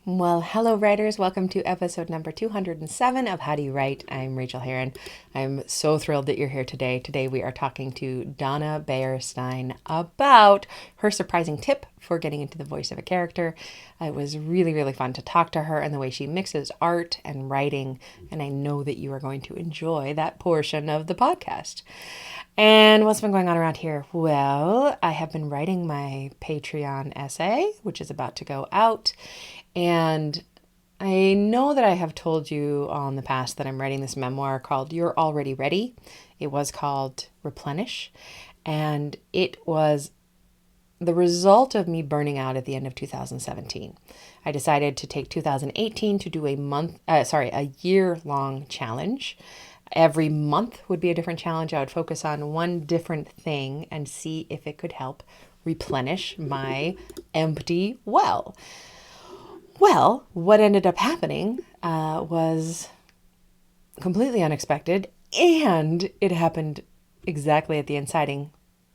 Well, hello, writers. Welcome to episode number 207 of How Do You Write? I'm Rachael Herron. I'm so thrilled that you're here today. Today, we are talking to Donna Baier Stein about her surprising tip for getting into the voice of a character. It was really, really fun to talk to her and the way she mixes art and writing. And I know that you are going to enjoy that portion of the podcast. And what's been going on around here? Well, I have been writing my Patreon essay, which is about to go out. And I know that I have told you all in the past that I'm writing this memoir called You're Already Ready. It was called Replenish. And it was the result of me burning out at the end of 2017. I decided to take 2018 to do a year-long challenge. Every month would be a different challenge. I would focus on one different thing and see if it could help replenish my empty well. Well, what ended up happening was completely unexpected, and it happened exactly at the inciting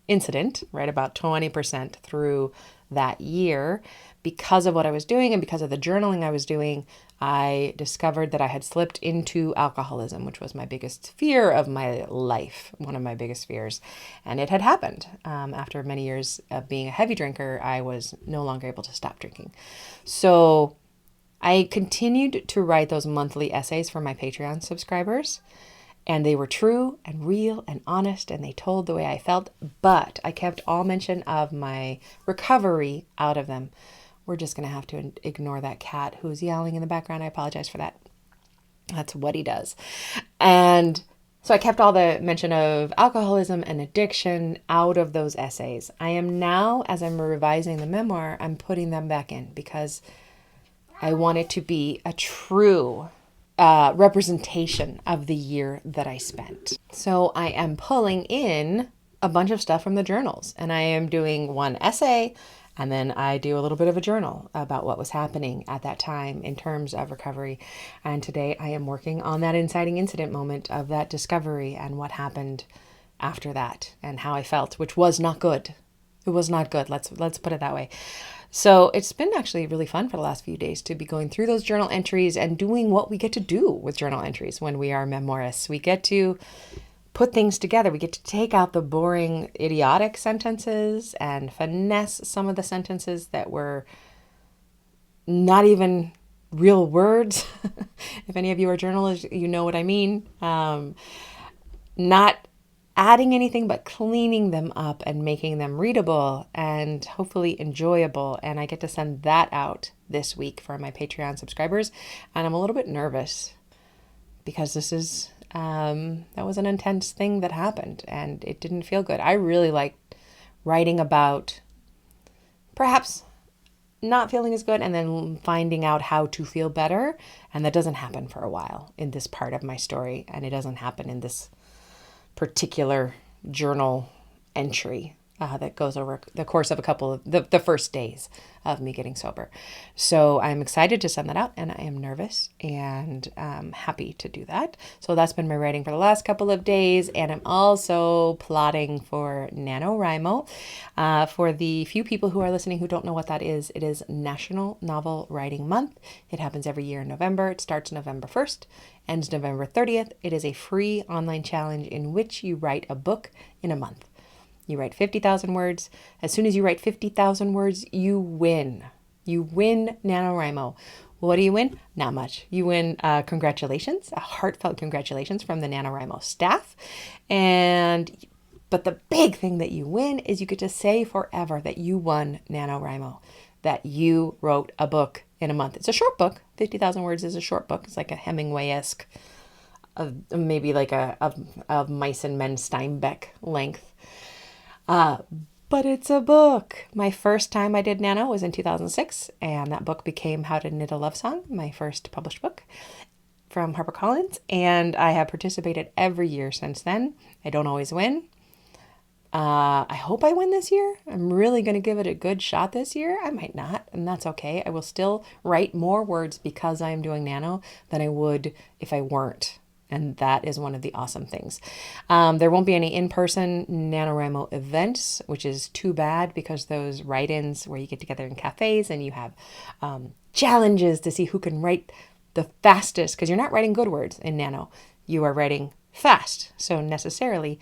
incident, right about 20% through that year. Because of what I was doing and because of the journaling I was doing, I discovered that I had slipped into alcoholism, which was my biggest fear of my life, one of my biggest fears. And it had happened. After many years of being a heavy drinker, I was no longer able to stop drinking. So I continued to write those monthly essays for my Patreon subscribers. And they were true and real and honest, and they told the way I felt. But I kept all mention of my recovery out of them. We're just going to have to ignore that cat who's yelling in the background. I apologize for that. That's what he does. And so I kept all the mention of alcoholism and addiction out of those essays. I am now, as I'm revising the memoir, I'm putting them back in because I want it to be a true representation of the year that I spent. So I am pulling in a bunch of stuff from the journals, and I am doing one essay, and then I do a little bit of a journal about what was happening at that time in terms of recovery. And today I am working on that inciting incident moment of that discovery and what happened after that and how I felt, which was not good. It was not good. Let's put it that way. So it's been actually really fun for the last few days to be going through those journal entries and doing what we get to do with journal entries when we are memoirists. We get to put things together. We get to take out the boring, idiotic sentences and finesse some of the sentences that were not even real words. If any of you are journalists, you know what I mean. Not adding anything, but cleaning them up and making them readable and hopefully enjoyable. And I get to send that out this week for my Patreon subscribers. And I'm a little bit nervous because this is, that was an intense thing that happened and it didn't feel good. I really liked writing about perhaps not feeling as good and then finding out how to feel better. And that doesn't happen for a while in this part of my story. And it doesn't happen in this particular journal entry that goes over the course of a couple of the first days of me getting sober. So I'm excited to send that out, and I am nervous and happy to do that. So that's been my writing for the last couple of days, and I'm also plotting for NaNoWriMo. For the few people who are listening who don't know what that is, it is National Novel Writing Month. It happens every year in November. It starts November 1st, ends November 30th. It is a free online challenge in which you write a book in a month. You write 50,000 words. As soon as you write 50,000 words, you win. You win NaNoWriMo. What do you win? Not much. You win congratulations, a heartfelt congratulations from the NaNoWriMo staff. But the big thing that you win is you get to say forever that you won NaNoWriMo, that you wrote a book in a month. It's a short book. 50,000 words is a short book. It's like a Hemingway-esque, maybe like a Mice and Men Steinbeck length. But it's a book. My first time I did Nano was in 2006, and that book became How to Knit a Love Song, my first published book from HarperCollins, and I have participated every year since then. I don't always win. I hope I win this year. I'm really going to give it a good shot this year. I might not, and that's okay. I will still write more words because I am doing Nano than I would if I weren't. And that is one of the awesome things. There won't be any in-person NaNoWriMo events, which is too bad because those write-ins where you get together in cafes and you have challenges to see who can write the fastest, because you're not writing good words in nano. You are writing fast. So necessarily,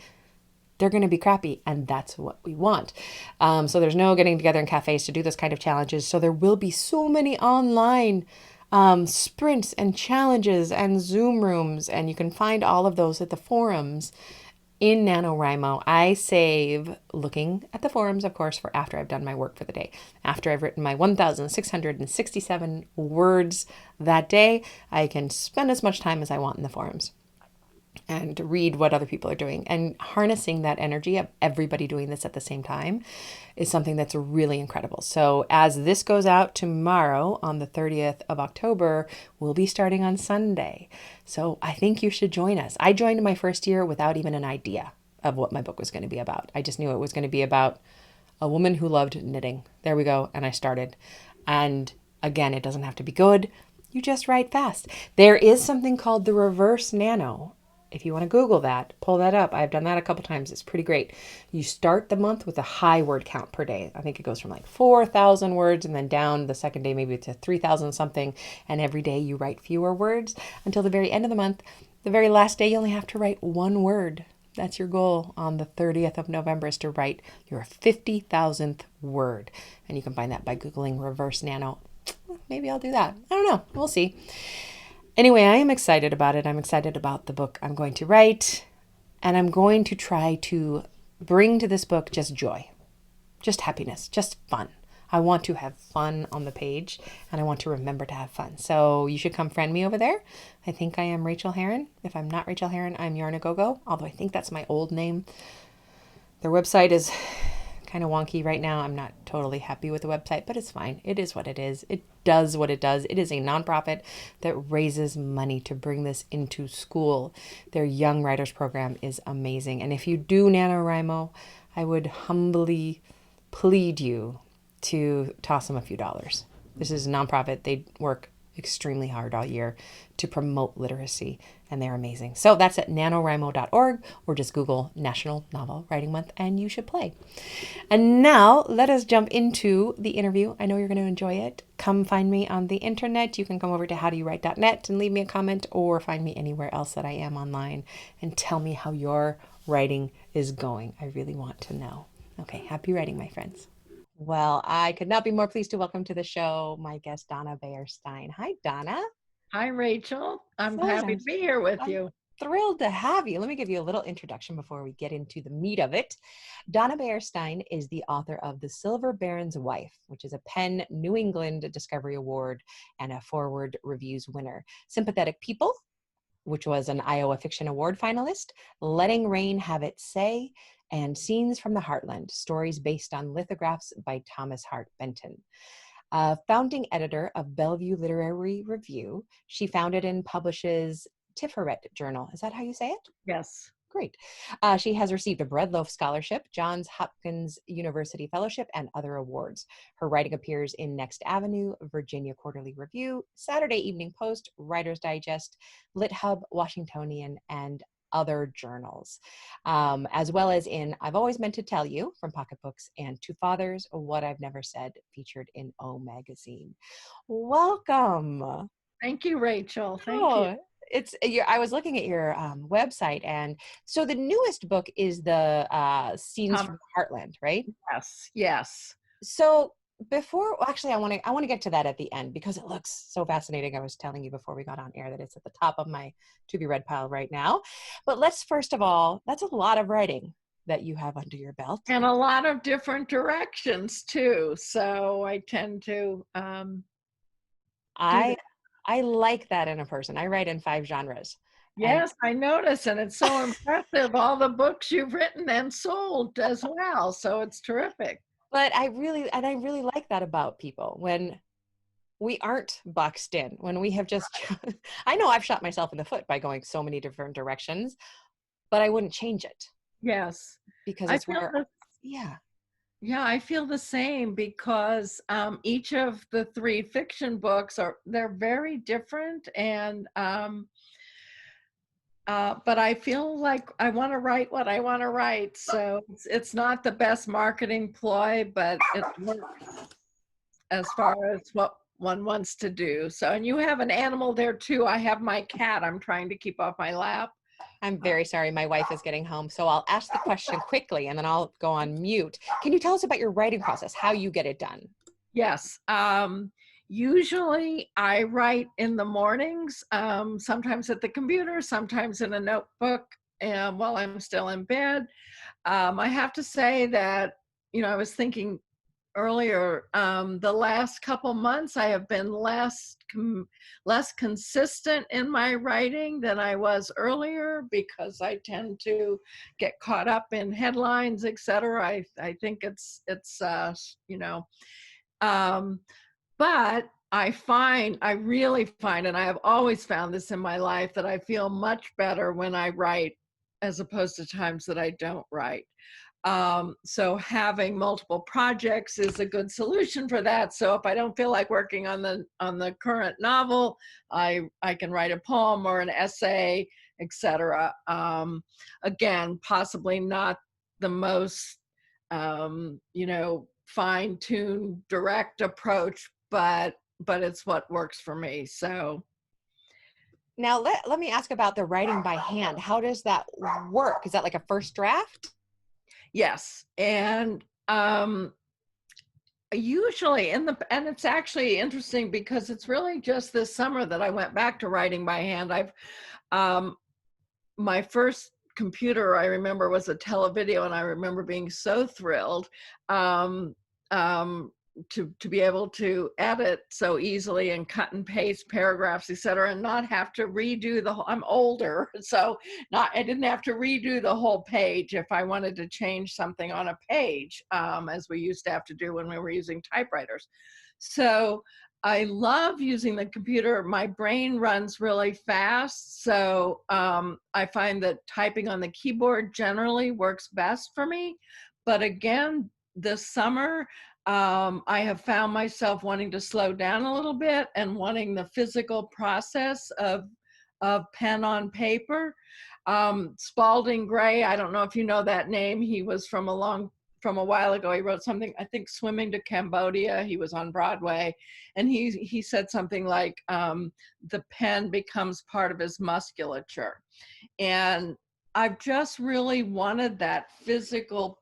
they're going to be crappy, and that's what we want. So there's no getting together in cafes to do this kind of challenges. So there will be so many online sprints and challenges and Zoom rooms, and you can find all of those at the forums in NaNoWriMo. I save looking at the forums, of course, for after I've done my work for the day. After I've written my 1,667 words that day, I can spend as much time as I want in the forums and read what other people are doing. And harnessing that energy of everybody doing this at the same time is something that's really incredible. So as this goes out tomorrow on the 30th of October, we'll be starting on Sunday. So I think you should join us. I joined my first year without even an idea of what my book was going to be about. I just knew it was going to be about a woman who loved knitting. There we go. And I started. And again, it doesn't have to be good. You just write fast. There is something called the reverse nano. If you want to Google that, pull that up. I've done that a couple times. It's pretty great. You start the month with a high word count per day. I think it goes from like 4,000 words and then down the second day maybe to 3,000 something. And every day you write fewer words until the very end of the month. The very last day you only have to write one word. That's your goal on the 30th of November, is to write your 50,000th word. And you can find that by Googling reverse nano. Maybe I'll do that. I don't know. We'll see. Anyway, I am excited about it. I'm excited about the book I'm going to write, and I'm going to try to bring to this book just joy, just happiness, just fun. I want to have fun on the page, and I want to remember to have fun. So you should come friend me over there. I think I am Rachael Herron. If I'm not Rachael Herron, I'm Yarn A Go-Go, although I think that's my old name. Their website is kind of wonky right now. I'm not totally happy with the website, but it's fine. It is what it is. It does what it does. It is a nonprofit that raises money to bring this into school. Their Young Writers program is amazing. And if you do NaNoWriMo, I would humbly plead you to toss them a few dollars. This is a nonprofit. They work extremely hard all year to promote literacy, and they're amazing. So that's at nanowrimo.org, or just Google National Novel Writing Month and you should play. And now let us jump into the interview. I know you're going to enjoy it. Come find me on the internet. You can come over to howdoyouwrite.net and leave me a comment, or find me anywhere else that I am online and tell me how your writing is going. I really want to know. Okay, happy writing, my friends. Well, I could not be more pleased to welcome to the show my guest, Donna Baier Stein. Hi, Donna. Hi, Rachel. I'm So happy to be here with I'm you. thrilled to have you. Let me give you a little introduction before we get into the meat of it. Donna Baier Stein is the author of The Silver Baron's Wife, which is a Penn New England Discovery Award and a Foreword Reviews winner. Sympathetic People, which was an Iowa Fiction Award finalist, Letting Rain Have Its Say, and Scenes from the Heartland, stories based on lithographs by Thomas Hart Benton. Founding editor of Bellevue Literary Review, she founded and publishes Tiferet Journal. Is that how you say it? Yes. Great. She has received a Bread Loaf Scholarship, Johns Hopkins University Fellowship, and other awards. Her writing appears in Next Avenue, Virginia Quarterly Review, Saturday Evening Post, Writer's Digest, LitHub, Washingtonian, and other journals, as well as in I've Always Meant to Tell You from Pocketbooks, and To Fathers, What I've Never Said, featured in O Magazine. Welcome. Thank you, Rachel. Thank you. Oh, I was looking at your website, and so the newest book is the Scenes Um, from Heartland, right? yes, yes. So before, actually, I want to get to that at the end because it looks so fascinating. I was telling you before we got on air that it's at the top of my to be read pile right now. But let's first of all, that's a lot of writing that you have under your belt. And a lot of different directions too. So I tend to do I that. I like that in a person. I write in 5 genres. And Yes, I notice. And it's so impressive, all the books you've written and sold as well. So it's terrific. but I really like that about people when we aren't boxed in, when we have just I know I've shot myself in the foot by going so many different directions, but I wouldn't change it Yes. because I it's feel where, the yeah. Yeah, I feel the same because each of the three fiction books they're very different, and but I feel like I want to write what I want to write. So it's not the best marketing ploy, but it works as far as one wants to do. So, and you have an animal there too. I have my cat I'm trying to keep off my lap. I'm very sorry. My wife is getting home. So I'll ask the question quickly and then I'll go on mute. Can you tell us about your writing process, how you get it done? Yes. Usually I write in the mornings, sometimes at the computer, sometimes in a notebook, and while I'm still in bed. I have to say that, I was thinking earlier, the last couple months I have been less consistent in my writing than I was earlier, because I tend to get caught up in headlines, etc. I think it's um, but I really find, and I have always found this in my life, that I feel much better when I write as opposed to times that I don't write. So having multiple projects is a good solution for that. So if I don't feel like working on the current novel, I can write a poem or an essay, etc. Again, possibly not the most fine-tuned direct approach, but it's what works for me. So Now, let me ask about the writing by hand. How does that work? Is that like a first draft? yes, and usually and it's actually interesting because it's really just this summer that I went back to writing by hand. My first computer, I remember, was a televideo, and I remember being so thrilled um, to be able to edit so easily and cut and paste paragraphs, etc., and not have to redo the whole. I'm older, so I didn't have to redo the whole page if I wanted to change something on a page, as we used to have to do when we were using typewriters. So I love using the computer. My brain runs really fast, so I find that typing on the keyboard generally works best for me. But again, this summer, I have found myself wanting to slow down a little bit and wanting the physical process of pen on paper. Spalding Gray, I don't know if you know that name. He was from a while ago. He wrote something, I think, Swimming to Cambodia. He was on Broadway, and he said something like, the pen becomes part of his musculature. And I've just really wanted that physical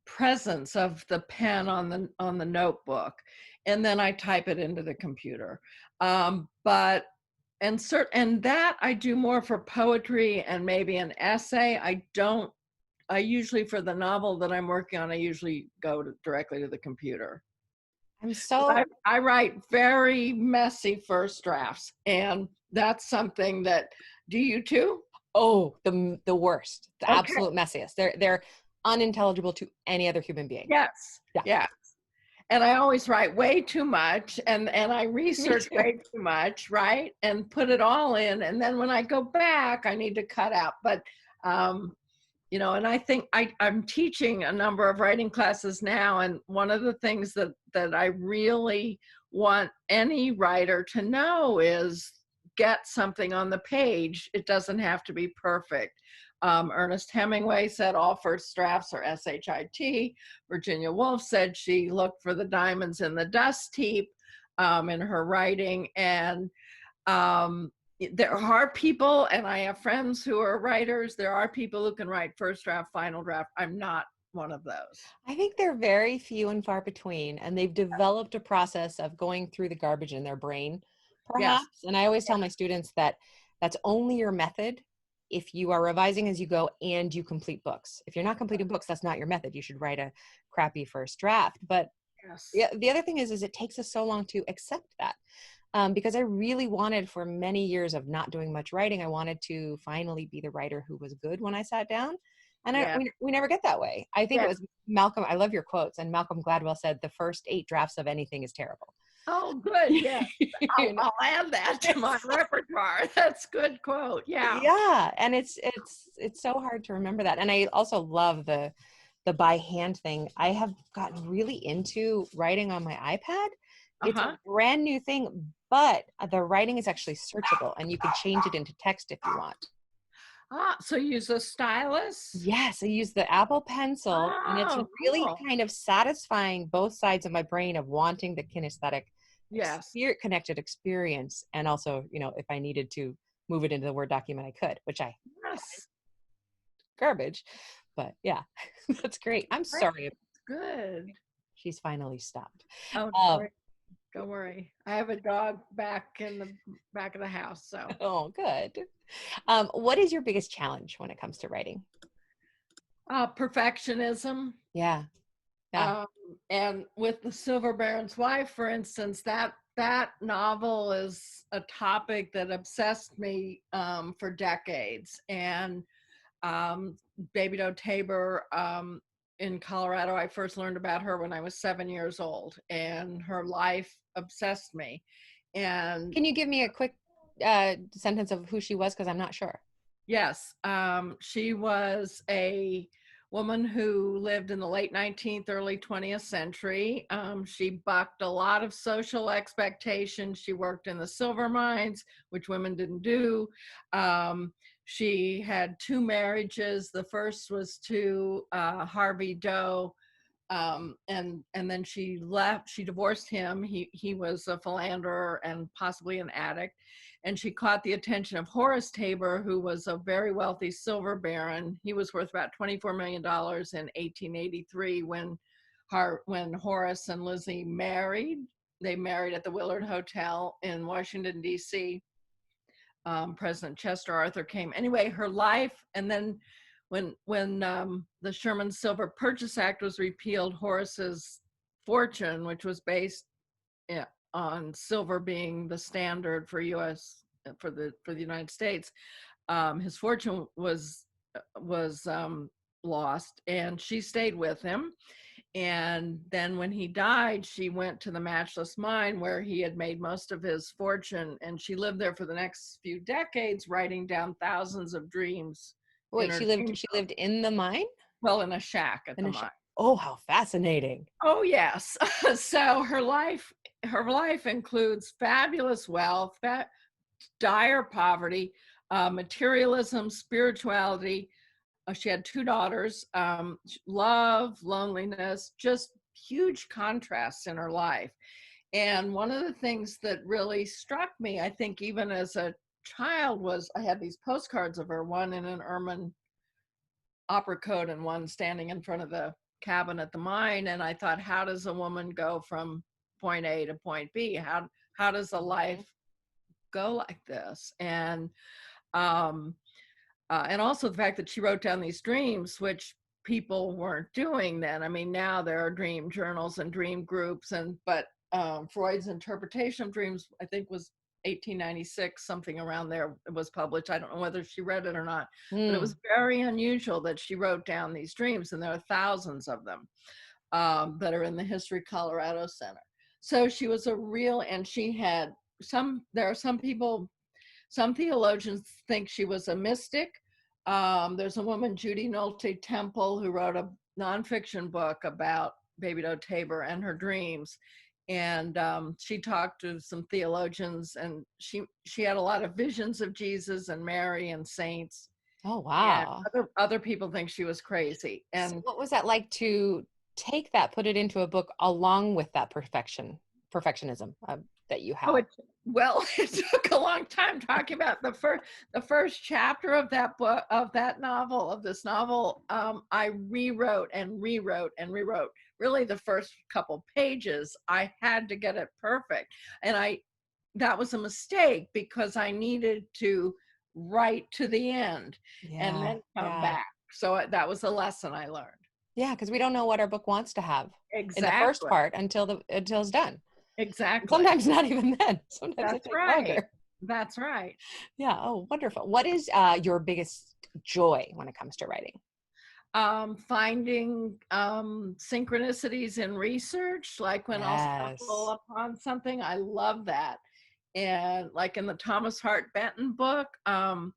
presence of the pen on the notebook, and then I type it into the computer. But and that I do more for poetry and maybe an essay. I usually, for the novel that I'm working on, I usually go directly to the computer. I write very messy first drafts, and that's something that. Do you too? Oh, the worst, the Okay. absolute messiest. They're unintelligible to any other human being. Yes. Yeah. Yes. And I always write way too much, and I research way too much, right? And put it all in, and then when I go back, I need to cut out. But and I think I'm teaching a number of writing classes now, and one of the things that I really want any writer to know is get something on the page. It doesn't have to be perfect. Ernest Hemingway said all first drafts are SHIT. Virginia Woolf said she looked for the diamonds in the dust heap in her writing. And there are people, and I have friends who are writers, there are people who can write first draft, final draft. I'm not one of those. I think they're very few and far between, and they've developed a process of going through the garbage in their brain, perhaps. Yes. And I always tell my students that that's only your method if you are revising as you go and you complete books. If you're not completing books, that's not your method. You should write a crappy first draft. But yeah, the other thing is it takes us so long to accept that. Because I really wanted, for many years of not doing much writing, I wanted to finally be the writer who was good when I sat down. And we never get that way. I think it was Malcolm, I love your quotes, and Malcolm Gladwell said, the first 8 drafts of anything is terrible. Oh, good. Yeah. I'll add that to my repertoire. That's a good quote. Yeah. Yeah. And it's so hard to remember that. And I also love the by hand thing. I have gotten really into writing on my iPad. It's a brand new thing, but the writing is actually searchable, and you can change it into text if you want. So you use a stylus? Yes, I use the Apple Pencil, and it's Oh, really cool. kind of satisfying both sides of my brain of wanting the kinesthetic, Yes. spirit connected experience. And also, if I needed to move it into the Word document, I could, which I Yes. garbage. But yeah, that's great. I'm Great. sorry. Good. She's finally stopped. Oh, Um, great. Don't worry. I have a dog back in the back of the house, so. oh, good. What is your biggest challenge when it comes to writing? Perfectionism. Yeah. Yeah. Um, and with The Silver Baron's Wife, for instance, that novel is a topic that obsessed me for decades. And Baby Doe Tabor in Colorado, I first learned about her when I was 7 years old, and her life obsessed me. And Can you give me a quick sentence of who she was? Because I'm not sure. yes, she was a woman who lived in the late 19th, early 20th century. She bucked a lot of social expectations. She worked in the silver mines, which women didn't do. She had 2 marriages. The first was to Harvey Doe, and then she left. She divorced him. He was a philanderer and possibly an addict, and she caught the attention of Horace Tabor, who was a very wealthy silver baron. He was worth about $24 million in 1883 when Horace and Lizzie married. They married at the Willard Hotel in Washington, D.C. President Chester Arthur came. Anyway, her life, and then when the Sherman Silver Purchase Act was repealed, Horace's fortune, which was based on silver being the standard for the United States, his fortune was lost, and she stayed with him. And then when he died, she went to the Matchless Mine where he had made most of his fortune, and she lived there for the next few decades, writing down thousands of dreams in Wait, her she dream. lived in the mine? Well, in a shack at In the a mine. Oh, how fascinating. Oh yes. So her life includes fabulous wealth, dire poverty, materialism, spirituality. She had 2 daughters, love, loneliness, just huge contrasts in her life. And one of the things that really struck me, I think even as a child, was I had these postcards of her, one in an ermine opera coat and one standing in front of the cabin at the mine. And I thought, how does a woman go from point A to point B? How does a life go like this? And also the fact that she wrote down these dreams, which people weren't doing then. I mean, now there are dream journals and dream groups, but Freud's interpretation of dreams, I think, was 1896, something around there. It was published. I don't know whether she read it or not, but it was very unusual that she wrote down these dreams, and there are thousands of them that are in the History Colorado Center. So she was and she had there are some people, some theologians think she was a mystic. There's a woman, Judy Nolte Temple, who wrote a nonfiction book about Baby Doe Tabor and her dreams. And she talked to some theologians, and she had a lot of visions of Jesus and Mary and saints. Oh, And wow. other people think she was crazy. So And what was that like to take that, put it into a book along with that perfectionism that you have? It took a long time talking about the first chapter of that book, of this novel. I rewrote and rewrote and rewrote. Really, the first couple pages, I had to get it perfect, and that was a mistake because I needed to write to the end and then come back. So that was a lesson I learned. Yeah, because we don't know what our book wants to have in the first Exactly. part until it's done. Exactly. Sometimes not even then. Sometimes That's it takes right. longer. That's right. Yeah. Oh, wonderful. What is your biggest joy when it comes to writing? Finding synchronicities in research, like when I'll stumble upon something. I love that. And like in the Thomas Hart Benton book, I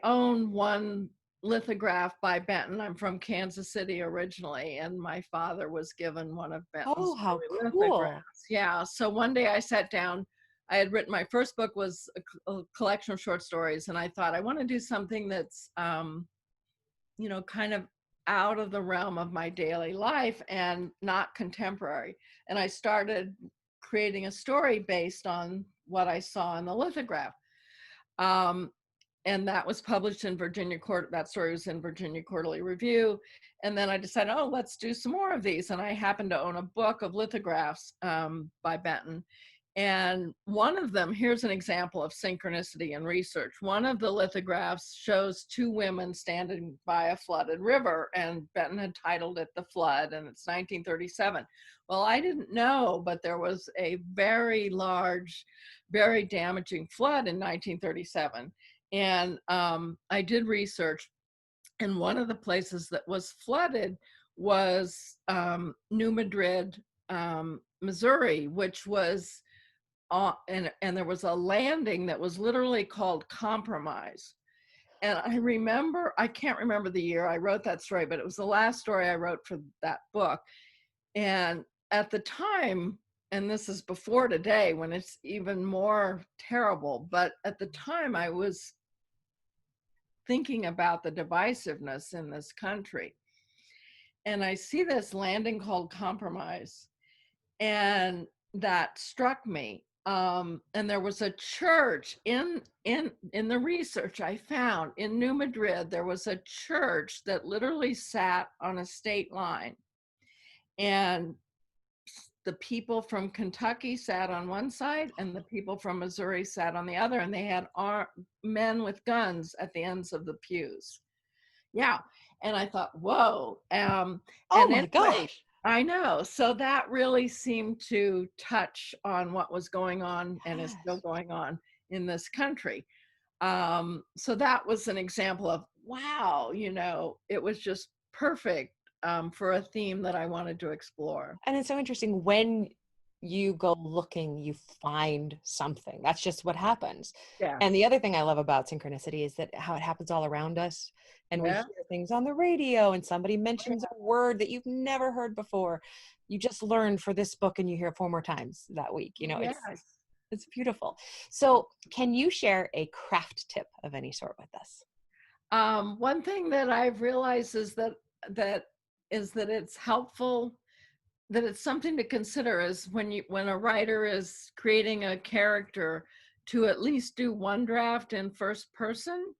own one lithograph by Benton. I'm from Kansas City originally, and my father was given one of Benton's Oh, how early cool. lithographs. Yeah. So one day I sat down, I had written, my first book was a collection of short stories, and I thought I want to do something that's, kind of out of the realm of my daily life and not contemporary. And I started creating a story based on what I saw in the lithograph. And that was published in that story was in Virginia Quarterly Review. And then I decided, oh, let's do some more of these. And I happened to own a book of lithographs by Benton. And one of them, here's an example of synchronicity in research. One of the lithographs shows two women standing by a flooded river, and Benton had titled it The Flood, and it's 1937. Well, I didn't know, but there was a very large, very damaging flood in 1937. And I did research, and one of the places that was flooded was New Madrid, Missouri, which was and there was a landing that was literally called Compromise. And I can't remember the year I wrote that story, but it was the last story I wrote for that book. And at the time, and this is before today when it's even more terrible, but at the time I was thinking about the divisiveness in this country. And I see this landing called Compromise, and that struck me. And there was a church in the research I found in New Madrid. There was a church that literally sat on a state line, and the people from Kentucky sat on one side and the people from Missouri sat on the other, and they had men with guns at the ends of the pews. Yeah. And I thought, whoa. Oh and my anyway, gosh. I know. So that really seemed to touch on what was going on and is still going on in this country. So that was an example of, wow, it was just perfect for a theme that I wanted to explore. And it's so interesting, when you go looking, you find something. That's just what happens. Yeah. And the other thing I love about synchronicity is that how it happens all around us. And we hear things on the radio, and somebody mentions a word that you've never heard before. You just learned for this book, and you hear it 4 more times that week. Yes. It's beautiful. So can you share a craft tip of any sort with us? One thing that I've realized is that it's helpful, that it's something to consider, is when a writer is creating a character, to at least do one draft in first person.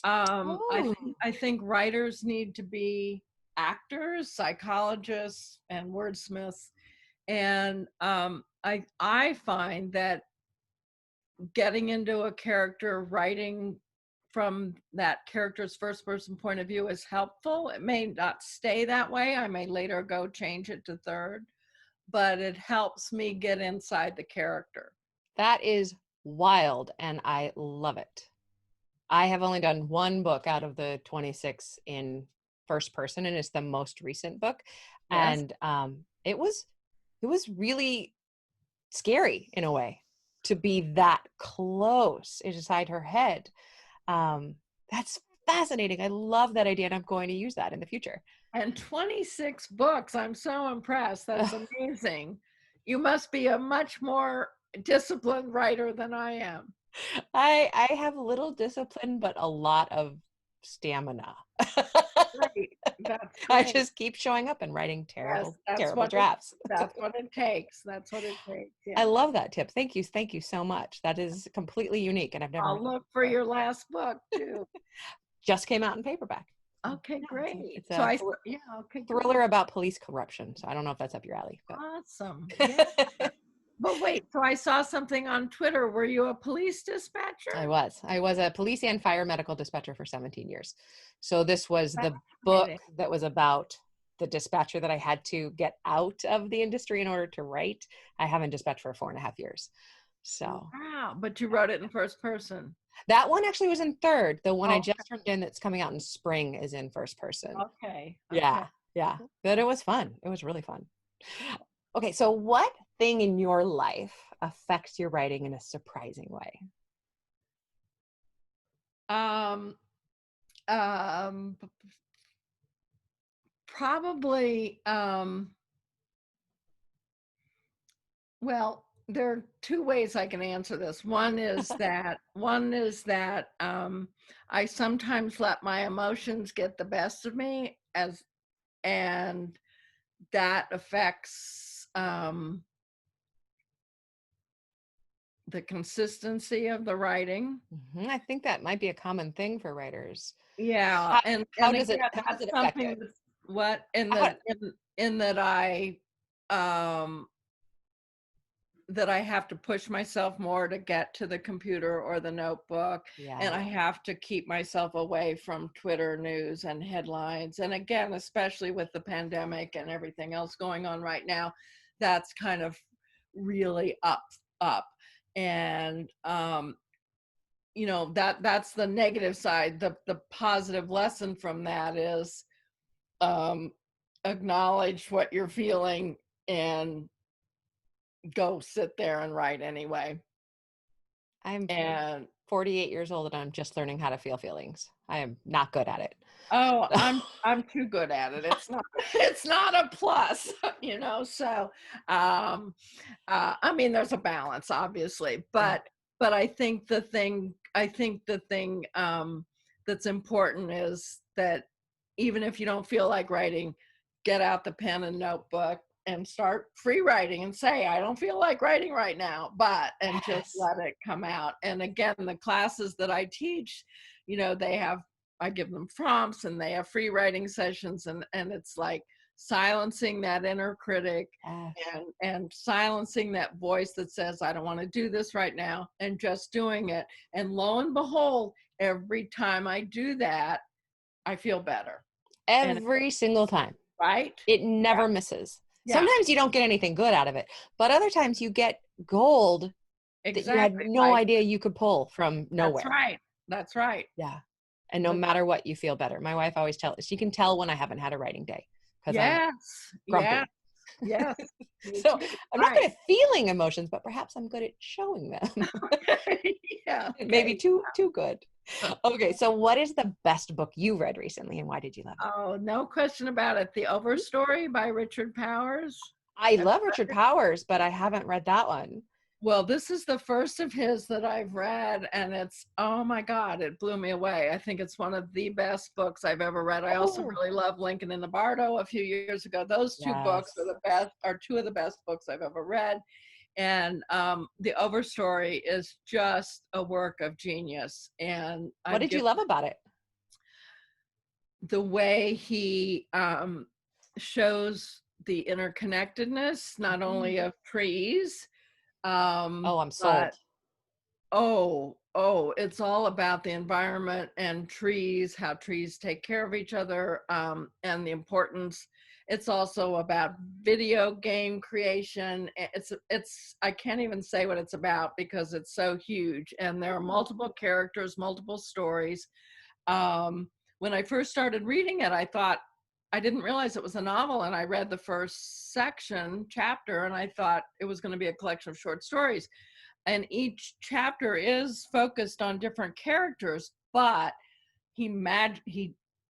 I think writers need to be actors, psychologists, and wordsmiths. And I find that getting into a character, writing from that character's first person point of view is helpful. It may not stay that way. I may later go change it to third, but it helps me get inside the character. That is wild, and I love it. I have only done one book out of the 26 in first person, and it's the most recent book. Yes. And it was really scary in a way to be that close inside her head. That's fascinating. I love that idea, and I'm going to use that in the future. And 26 books. I'm so impressed. That's amazing. You must be a much more disciplined writer than I am. I have little discipline, but a lot of stamina. Great. That's I great. just keep showing up and writing terrible what drafts. That's what it takes. That's what it takes. Yeah. I love that tip. Thank you. Thank you so much. That is completely unique, and I've never. I'll look for your last book too. Just came out in paperback. Okay, great. It's So a okay, thriller about police corruption. So I don't know if that's up your alley. But. Awesome. Yeah. But wait, so I saw something on Twitter. Were you a police dispatcher? I was a police and fire medical dispatcher for 17 years. So this was the book that was about the dispatcher that I had to get out of the industry in order to write. I haven't dispatched for 4.5 years. So. Wow, but you wrote it in first person. That one actually was in third. The one I just turned in that's coming out in spring is in first person. Okay. Yeah. But it was fun. It was really fun. Okay, so what thing in your life affects your writing in a surprising way? Probably, well, there are two ways I can answer this. One is that I sometimes let my emotions get the best of me, and that affects the consistency of the writing. I think that might be a common thing for writers. Yeah, How, and again, how does that's it affect something it? that's what How, in that um that I have to push myself more to get to the computer or the notebook, yeah. and I have to keep myself away from Twitter news and headlines. And again, especially with the pandemic and everything else going on right now, that's kind of really up. And that's the negative side. The positive lesson from that is um acknowledge what you're feeling and go sit there and write anyway. I'm And 48 years old and I'm just learning how to feel feelings. I am not good at it. oh, I'm too good at it. It's not it's not a plus, So I mean there's a balance obviously, Yeah. but I think the thing that's important is that even if you don't feel like writing, get out the pen and notebook and start free writing and say, I don't feel like writing right now, and just Yes. let it come out. And again, the classes that I teach, I give them prompts and they have free writing sessions, and it's like silencing that inner critic Yes. and silencing that voice that says, I don't want to do this right now, and just doing it. And lo and behold, every time I do that, I feel better. And Every single time. right? It Yeah. never misses. Yeah. Sometimes you don't get anything good out of it, but other times you get gold that you had Exactly. no idea you could pull from That's nowhere. right. That's right. Yeah. And no That's, matter what, you feel better. My wife always tells, she can tell when I haven't had a writing day because I'm yes. Yes. grumpy. Yes. Me So too. I'm not good Right. at feeling emotions, but perhaps I'm good at showing them. Yeah. Maybe Okay. too good. Okay, so what is the best book you read recently and why did you love it? Oh, no question about it. The Overstory by Richard Powers. I Have you love Richard read it? Powers, but I haven't read that one. Well, this is the first of his that I've read, and it's, oh my God, it blew me away. I think it's one of the best books I've ever read. I also Oh, really love Lincoln in the Bardo a few years ago. Those two books yes. are two of the best books I've ever read. And the Overstory is just a work of genius. And What I'd did you give love about it? the way he shows the interconnectedness, not only of trees, Oh, I'm but sold. it's all about the environment and trees, how trees take care of each other, and the importance. It's also about video game creation. It's I can't even say what it's about because it's so huge, and there are multiple characters, multiple stories. When I first started reading it, I didn't realize it was a novel, and I read the first chapter, and I thought it was going to be a collection of short stories, and each chapter is focused on different characters, but he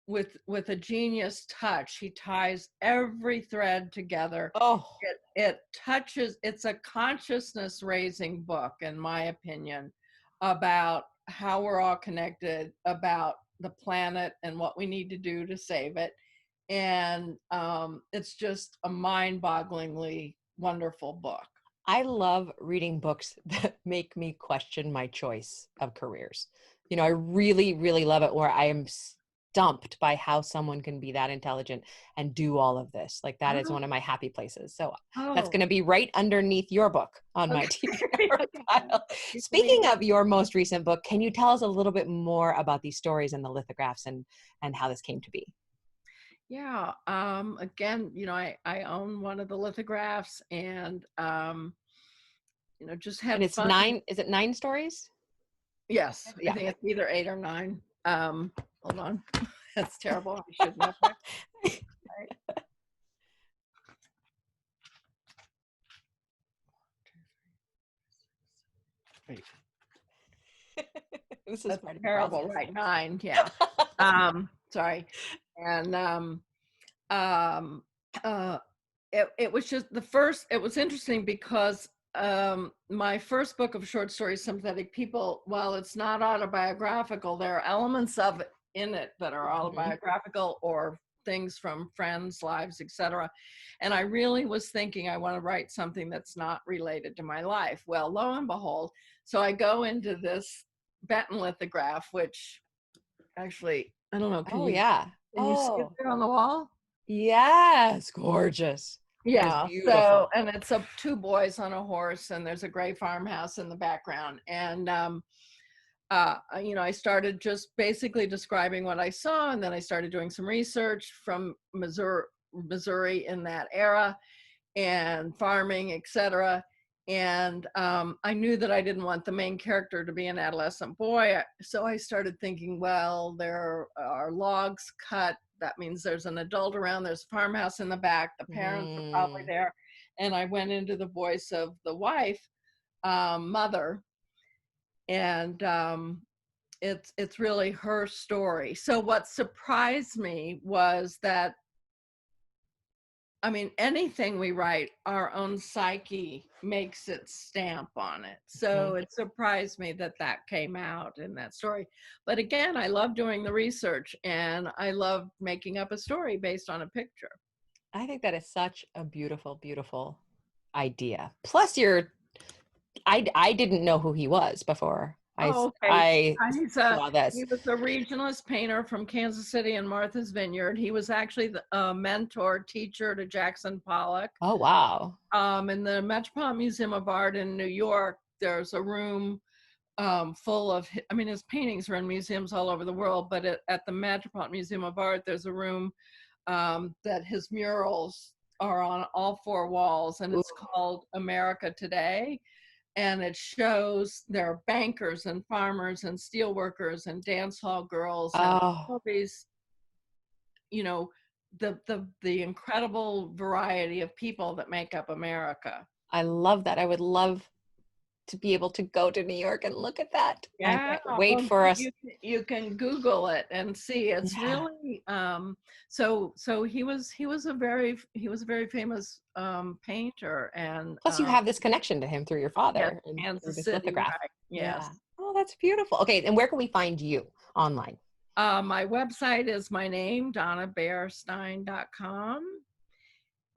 with a genius touch, he ties every thread together. Oh, It touches, it's a consciousness raising book, in my opinion, about how we're all connected, about the planet and what we need to do to save it. And it's just a mind-bogglingly wonderful book. I love reading books that make me question my choice of careers. I really, really love it where I am stumped by how someone can be that intelligent and do all of this. Like that is Oh, one of my happy places. So that's oh, going to be right underneath your book on my okay. TBR pile. You believe Speaking of your most recent book, can you tell us a little bit more about these stories and the lithographs and how this came to be? Yeah. Again, I own one of the lithographs, and just And had it's fun. nine, is it 9 stories? Yes, I Yeah. think it's either 8 or 9. Hold on. That's terrible. I should know that. Right. Wait, This is that's part of the terrible. process. Right. 9. Yeah. Sorry. And um, uh, it was just it was interesting because my first book of short stories, Sympathetic, people, while it's not autobiographical, there are elements of it in it that are autobiographical or things from friends' lives, etc. And I really was thinking I want to write something that's not related to my life. Well, lo and behold, so I go into this Benton lithograph, which actually, I don't know, Oh, yeah. can you see it Oh, there on the wall? yes. Gorgeous. That is Yeah. So, beautiful. and it's two boys on a horse, and there's a gray farmhouse in the background. And I started just basically describing what I saw, and then I started doing some research from Missouri in that era, and farming, etc. And I knew that I didn't want the main character to be an adolescent boy, so I started thinking, well, there are logs cut. That means there's an adult around. There's a farmhouse in the back. The parents are probably there. And I went into the voice of the wife, mother, and it's really her story. So what surprised me was that, I mean, anything we write, our own psyche makes its stamp on it. So it surprised me that that came out in that story. But again, I love doing the research, and I love making up a story based on a picture. I think that is such a beautiful, beautiful idea. Plus, I didn't know who he was before Oh, okay. I saw He this. was a regionalist painter from Kansas City and Martha's Vineyard. He was actually the mentor, teacher to Jackson Pollock. Oh, wow. In the Metropolitan Museum of Art in New York, there's a room full of, I mean, his paintings are in museums all over the world, but at the Metropolitan Museum of Art, there's a room that his murals are on all four walls, and it's called America Today. And it shows there are bankers and farmers and steel workers and dance hall girls and Oh, all these, the incredible variety of people that make up America. I love that. I would love to be able to go to New York and look at that. I Yeah, can't wait well, for us. you can Google it and see. It's Yeah. really so he was a very famous painter, and Plus, you have this connection to him through your yes, father and through Kansas this City, lithograph. right? Yeah. Yes. Oh, that's beautiful. Okay, and where can we find you online? My website is my name, DonnaBaierStein.com.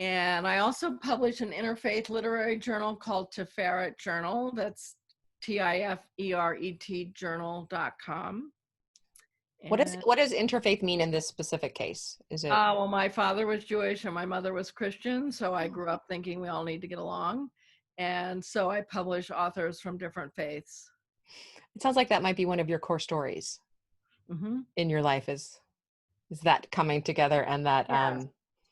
And I also publish an interfaith literary journal called Tiferet Journal. That's Tiferet journal.com. And What does interfaith mean in this specific case? Is it well, my father was Jewish and my mother was Christian, so I grew up thinking we all need to get along. And so I publish authors from different faiths. it sounds like that might be one of your core stories Mm-hmm. in your life is that coming together and that Yes,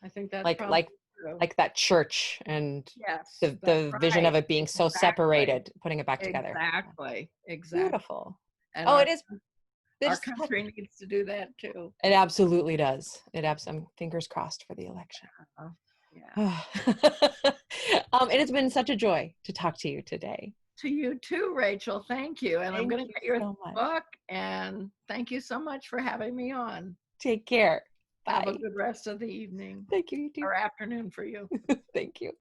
I think that's like probably like true. like that church and Yes, that's the vision of right. it being so Exactly. separated, putting it back together. Exactly. Exactly. Beautiful. And Oh, our it our is country needs to do that too. it absolutely does. I'm fingers crossed for the election. Uh, yeah. And it's been such a joy to talk to you today. To you too, Rachel. Thank you. And I'm Thank going to you get your so much. book. And thank you so much for having me on. Take care. Have a Bye. good rest of the evening Thank you, you too. or afternoon for you. Thank you.